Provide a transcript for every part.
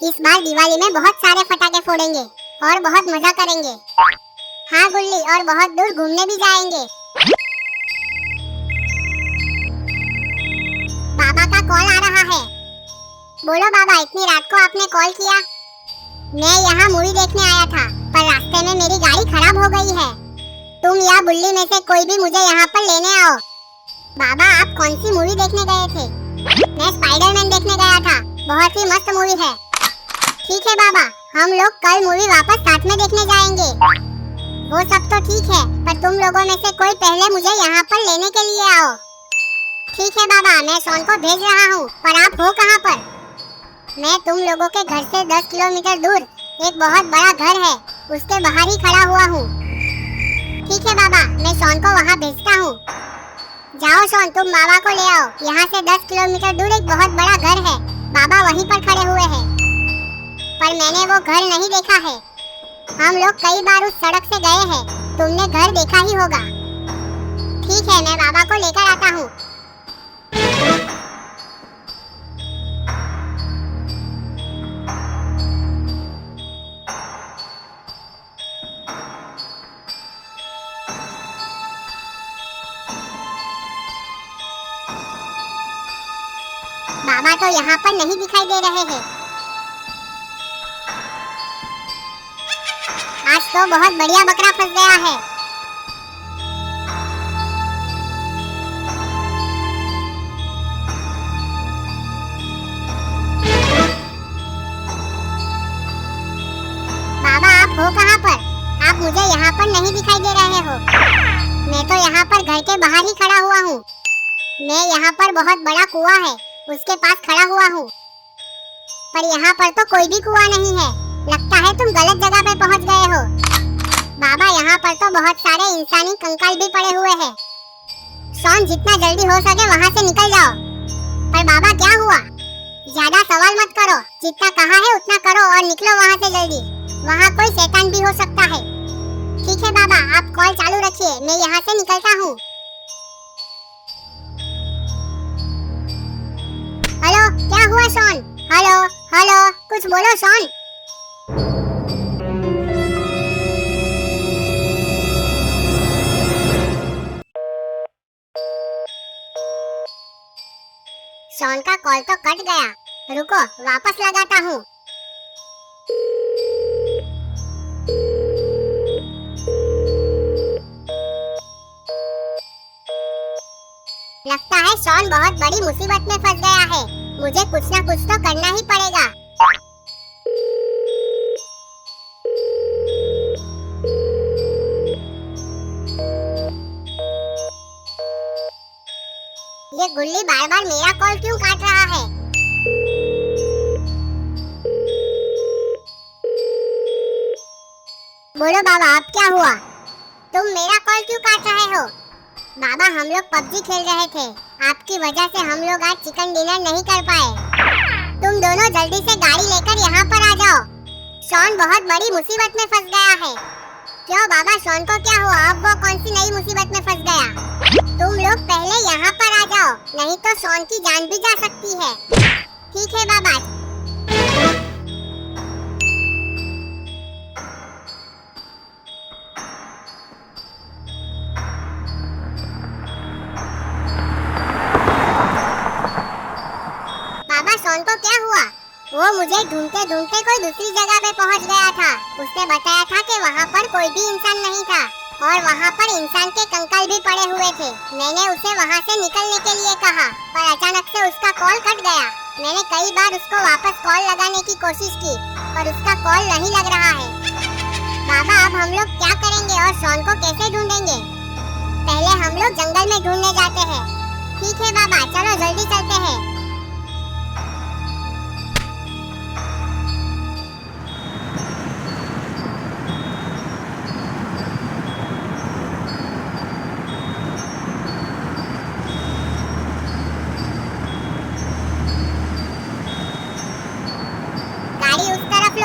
इस बार दिवाली में बहुत सारे पटाखे फोड़ेंगे और बहुत मजा करेंगे। हाँ गुल्ली, और बहुत दूर घूमने भी जाएंगे। बाबा का कॉल आ रहा है। बोलो बाबा, इतनी रात को आपने कॉल किया? मैं यहाँ मूवी देखने आया था, पर रास्ते में मेरी गाड़ी खराब हो गई है। तुम या बुल्ली में से कोई भी मुझे यहाँ पर लेने आओ। बाबा, आप कौन सी मूवी देखने गए थे? मैं स्पाइडरमैन देखने गया था, बहुत ही मस्त मूवी है। ठीक है बाबा, हम लोग कल मूवी वापस साथ में देखने जाएंगे। वो सब तो ठीक है, पर तुम लोगों में से कोई पहले मुझे यहाँ पर लेने के लिए आओ। ठीक है बाबा, मैं शॉन को भेज रहा हूँ, पर आप हो कहाँ पर? मैं तुम लोगों के घर से 10 किलोमीटर दूर एक बहुत बड़ा घर है, उसके बाहर ही खड़ा हुआ हूँ। ठीक है बाबा, मैं शॉन को वहाँ भेजता हूँ। जाओ शॉन, तुम बाबा को ले आओ। यहाँ से 10 किलोमीटर दूर एक बहुत बड़ा घर है, बाबा वहीं पर खड़े हुए हैं। पर मैंने वो घर नहीं देखा है। हम लोग कई बार उस सड़क से गए हैं, तुमने घर देखा ही होगा। ठीक है, मैं बाबा को लेकर आता हूँ। बाबा तो यहाँ पर नहीं दिखाई दे रहे हैं। आज तो बहुत बढ़िया बकरा फंस गया है। बाबा, आप हो कहाँ पर? आप मुझे यहाँ पर नहीं दिखाई दे रहे हो। मैं तो यहाँ पर घर के बाहर ही खड़ा हुआ हूँ। मैं यहाँ पर बहुत बड़ा कुआं है, उसके पास खड़ा हुआ हूँ। पर यहाँ पर तो कोई भी कुआं नहीं है। लगता है तुम गलत जगह पे पहुँच गए हो। बाबा, यहाँ पर तो बहुत सारे इंसानी कंकाल भी पड़े हुए हैं। शॉन, जितना जल्दी हो सके वहाँ से निकल जाओ। पर बाबा, क्या हुआ? ज्यादा सवाल मत करो, जितना कहा है उतना करो और निकलो वहाँ से जल्दी। वहाँ कोई शैतान भी हो सकता है। ठीक है बाबा, आप कॉल चालू रखिए, मैं यहाँ से निकलता हूँ। हेलो, क्या हुआ शॉन? हेलो हेलो, कुछ बोलो शॉन। शॉन का कॉल तो कट गया। रुको, वापस लगाता हूँ। लगता है शॉन बहुत बड़ी मुसीबत में फंस गया है। मुझे कुछ ना कुछ तो करना ही पड़ेगा। ये गुल्ली बार बार मेरा कॉल क्यों काट रहा है? बोलो बाबा, अब क्या हुआ? तुम मेरा कॉल क्यों काट रहे हो? बाबा, हम लोग पबजी खेल रहे थे। आपकी वजह से हम लोग आज चिकन डिनर नहीं कर पाए। तुम दोनों जल्दी से गाड़ी लेकर यहाँ पर आ जाओ। शॉन बहुत बड़ी मुसीबत में फंस गया है। क्यों बाबा, शॉन को क्या हुआ? अब वो कौन सी नई मुसीबत में फंस गया? तुम लोग पहले यहाँ पर आ जाओ, नहीं तो शॉन की जान भी जा सकती है। ठीक है बाबा। बाबा, शॉन को क्या हुआ? वो मुझे ढूंढते ढूंढते कोई दूसरी जगह पे पहुंच गया था। उसने बताया था कि वहाँ पर कोई भी इंसान नहीं था और वहाँ पर इंसान के कंकाल भी पड़े हुए थे। मैंने उसे वहाँ से निकलने के लिए कहा, पर अचानक से उसका कॉल कट गया। मैंने कई बार उसको वापस कॉल लगाने की कोशिश की, पर उसका कॉल नहीं लग रहा है। बाबा, अब हम लोग क्या करेंगे और शॉन को कैसे ढूंढेंगे? पहले हम लोग जंगल में ढूंढने जाते हैं। ठीक है बाबा, चलो जल्दी चलते हैं।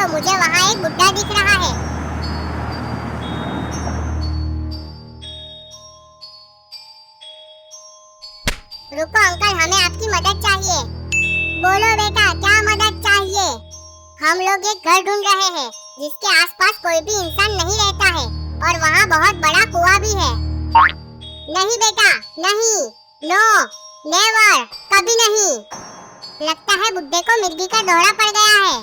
मुझे वहाँ एक बुड्ढा दिख रहा है। रुको अंकल, हमें आपकी मदद चाहिए। बोलो बेटा, क्या मदद चाहिए? हम लोग एक घर ढूंढ रहे हैं जिसके आसपास कोई भी इंसान नहीं रहता है और वहाँ बहुत बड़ा कुआं भी है। नहीं बेटा, नहीं, नो, नेवर, कभी नहीं। लगता है बुड्ढे को मिर्गी का दौरा पड़ गया है।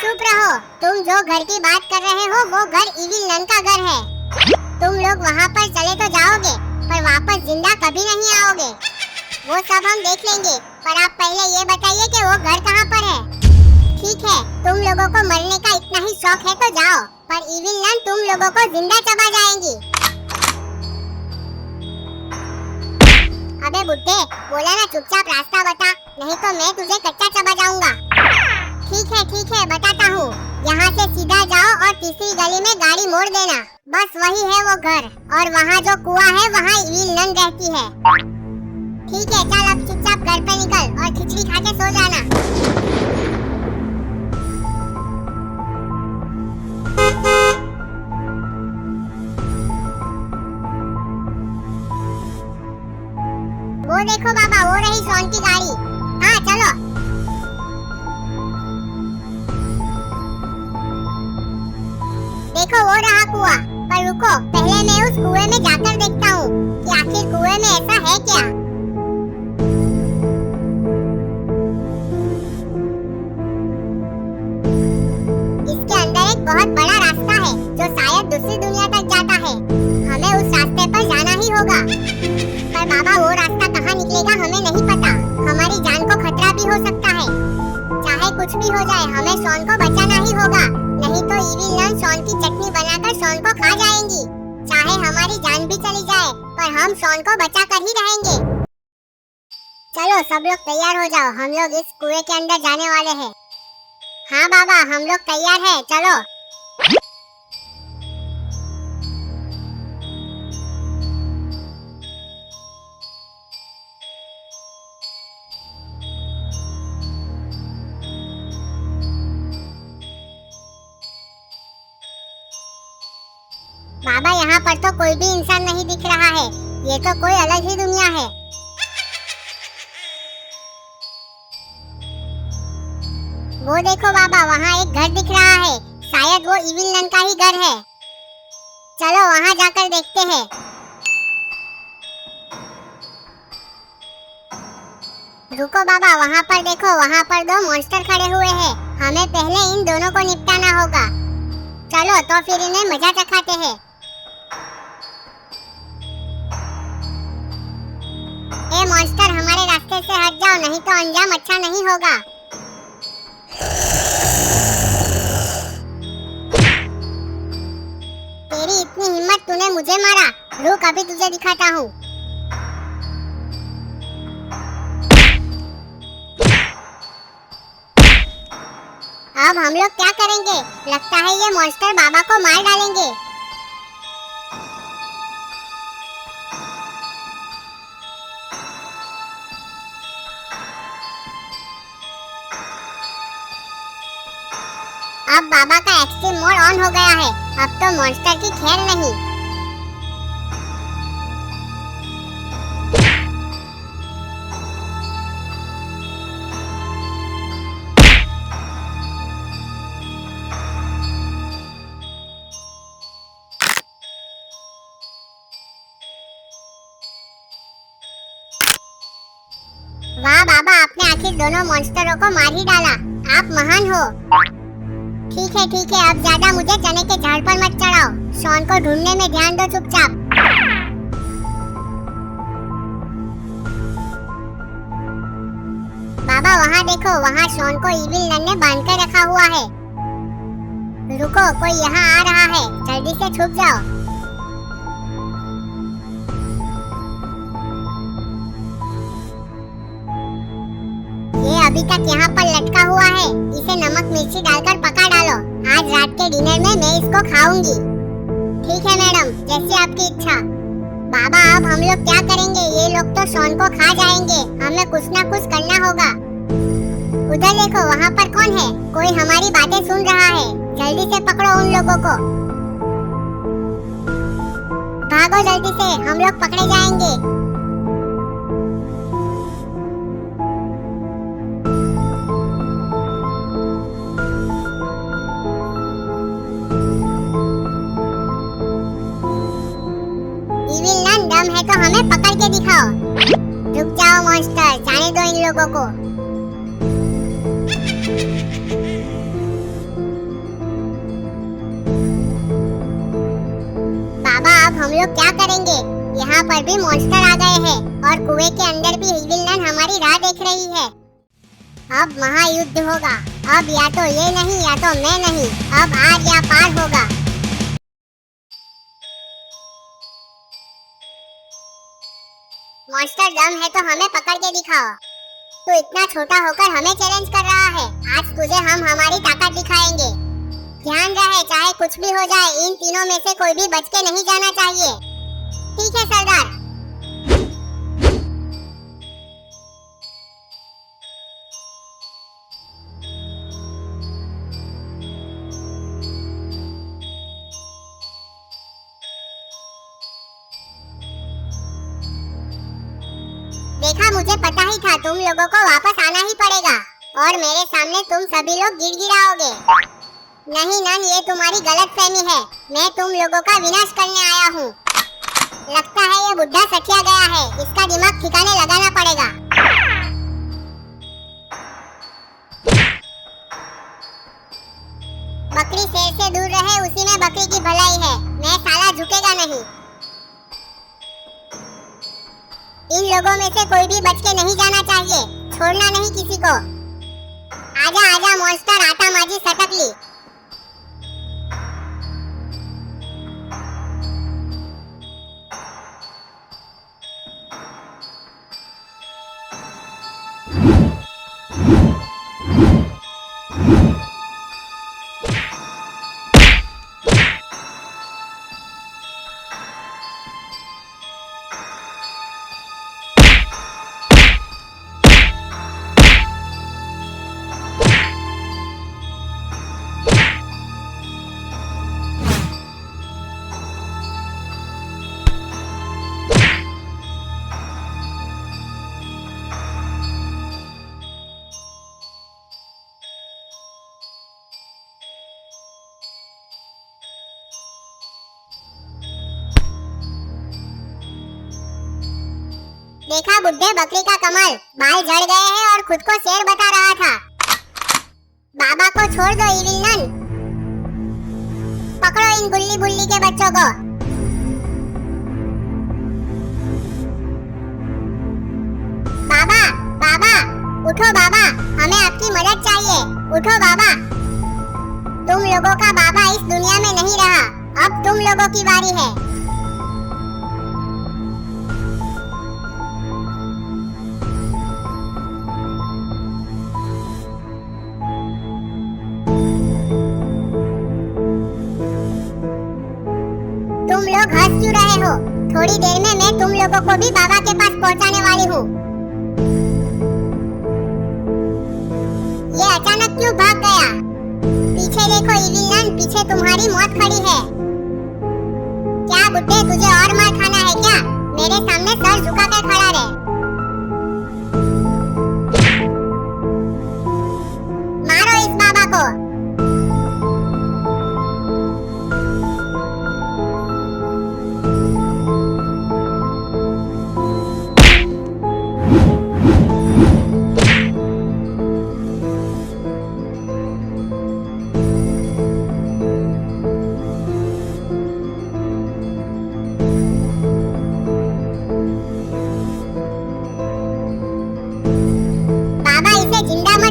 चुप रहो, तुम जो घर की बात कर रहे हो वो घर इविल नन का घर है। तुम लोग वहाँ पर चले तो जाओगे पर वापस जिंदा कभी नहीं आओगे। वो सब हम देख लेंगे, पर आप पहले ये बताइए कि वो घर कहाँ पर है। ठीक है, तुम लोगों को मरने का इतना ही शौक है तो जाओ, पर इविल नन तुम लोगों को जिंदा चबा जाएंगी। अबे बुड्ढे, बोला ना चुपचाप रास्ता बता, नहीं तो मैं तुझे कच्चा चबा जाऊंगा। ठीक है, बताता हूँ। यहाँ से सीधा जाओ और तीसरी गली में गाड़ी मोड़ देना, बस वही है वो घर, और वहाँ जो कुआं है वहाँ इविल नन रहती है। ठीक है, चल अब चुपचाप घर पे निकल और खिचड़ी खा के सो जाना। वो देखो बाबा, वो रही शॉन की गाड़ी। हाँ चलो। देखो वो रहा कुआं, पर रुको, पहले मैं उस कुएं में जाकर देखता हूँ कि आखिर कुएं में ऐसा है क्या। इसके अंदर एक बहुत बड़ा रास्ता है जो शायद दूसरी दुनिया तक जाता है। हमें उस रास्ते पर जाना ही होगा। पर बाबा वो रास्ता कहाँ निकलेगा हमें नहीं पता। हमारी जान को खतरा भी हो सकता है। चाहे कुछ भी हो जाए, हमें शॉन को बचाना ही होगा, नहीं तो इविल नन शॉन की चटनी बनाकर शॉन को खा जाएंगी। चाहे हमारी जान भी चली जाए, पर हम शॉन को बचा कर ही रहेंगे। चलो सब लोग तैयार हो जाओ, हम लोग इस कुएं के अंदर जाने वाले हैं। हाँ बाबा, हम लोग तैयार हैं, चलो। बाबा यहाँ पर तो कोई भी इंसान नहीं दिख रहा है, ये तो कोई अलग ही दुनिया है। वो देखो बाबा, वहाँ एक घर दिख रहा है, शायद वो इविल नन का ही घर है। चलो वहाँ जाकर देखते हैं। रुको बाबा, वहाँ पर देखो, वहाँ पर दो मॉन्स्टर खड़े हुए हैं। हमें पहले इन दोनों को निपटाना होगा। चलो तो फिर इन्हें मजा चखाते हैं। ए मॉन्स्टर, हमारे रास्ते से हट जाओ, नहीं तो अंजाम अच्छा नहीं होगा। तेरी इतनी हिम्मत, तूने मुझे मारा। रुक, अभी तुझे दिखाता हूँ। अब हम लोग क्या करेंगे? लगता है ये मॉन्स्टर बाबा को मार डालेंगे। अब बाबा का एक्सट्रीम मोड ऑन हो गया है। अब तो मॉन्स्टर की खेल नहीं। वाह बाबा, आपने आखिर दोनों मॉन्स्टरों को मार ही डाला। आप महान हो। ठीक है, अब ज्यादा मुझे चने के झाड़ पर मत चढ़ाओ। शॉन को ढूंढने में ध्यान दो चुपचाप। बाबा वहाँ देखो, वहाँ शॉन को इविल नन ने बांध कर रखा हुआ है। रुको, कोई यहाँ आ रहा है, जल्दी से छुप जाओ। ये अभी तक यहाँ पर लटका हुआ है, इसे नमक मिर्ची डालकर पका डालो। आज रात के डिनर में मैं इसको खाऊंगी। ठीक है मैडम, जैसी आपकी इच्छा। बाबा अब हम लोग क्या करेंगे? ये लोग तो शॉन को खा जाएंगे, हमें कुछ ना कुछ करना होगा। उधर देखो, वहाँ पर कौन है? कोई हमारी बातें सुन रहा है। जल्दी से पकड़ो उन लोगों को। भागो जल्दी से, हम लोग पकड़े जाएंगे। लोगों को। बाबा अब हम लोग क्या करेंगे? यहाँ पर भी मॉन्स्टर आ गए हैं और कुएं के अंदर भी इविल नन हमारी राह देख रही है। अब महायुद्ध होगा। अब या तो ये नहीं या तो मैं नहीं, अब आर या पार होगा। मॉन्स्टर दम है तो हमें पकड़ के दिखाओ। तू इतना छोटा होकर हमें चैलेंज कर रहा है। आज तुझे हम हमारी ताकत दिखाएंगे। ध्यान रहे, चाहे कुछ भी हो जाए, इन तीनों में से कोई भी बच के नहीं जाना चाहिए। ठीक है सरदार। देखा, मुझे पता ही था तुम लोगों को वापस आना ही पड़ेगा और मेरे सामने तुम सभी लोग गिड़गिड़ाओगे। नहीं नन, ये तुम्हारी गलतफहमी है। मैं तुम लोगों का विनाश करने आया हूँ। लगता है ये बुढ़ा सठिया गया है। इसका दिमाग ठिकाने लगाना पड़ेगा। बकरी शेर से दूर रहे, उसी में बकरी की भलाई है। मैं साला झुकेगा नहीं। इन लोगों में से कोई भी बच के नहीं जाना चाहिए। छोड़ना नहीं किसी को। आजा आजा मॉन्स्टर, आटा माजी सटक ली। देखा बुड्ढे बकरी का कमाल, बाल झड़ गए हैं और खुद को शेर बता रहा था। बाबा को छोड़ दो इविल नन। पकड़ो इन गुल्ली बुल्ली के बच्चों को। बाबा बाबा उठो बाबा, हमें आपकी मदद चाहिए। उठो बाबा। तुम लोगों का बाबा इस दुनिया में नहीं रहा, अब तुम लोगों की बारी है। तुम लोग हंस क्यों रहे हो? थोड़ी देर में मैं तुम लोगों को भी बाबा के पास पहुंचाने वाली हूँ। ये अचानक क्यों भाग गया? पीछे देखो इविल नन, पीछे तुम्हारी मौत खड़ी है। क्या बुड्ढे, तुझे और मार खाना है क्या? मेरे सामने सर झुका कर खड़ा रहे। मारो इस बाबा को।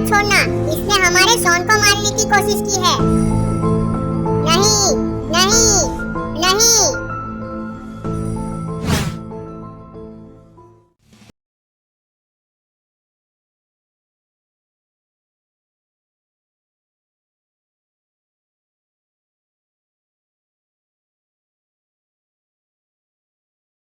छोड़ना, इसने हमारे शॉन को मारने की कोशिश की है।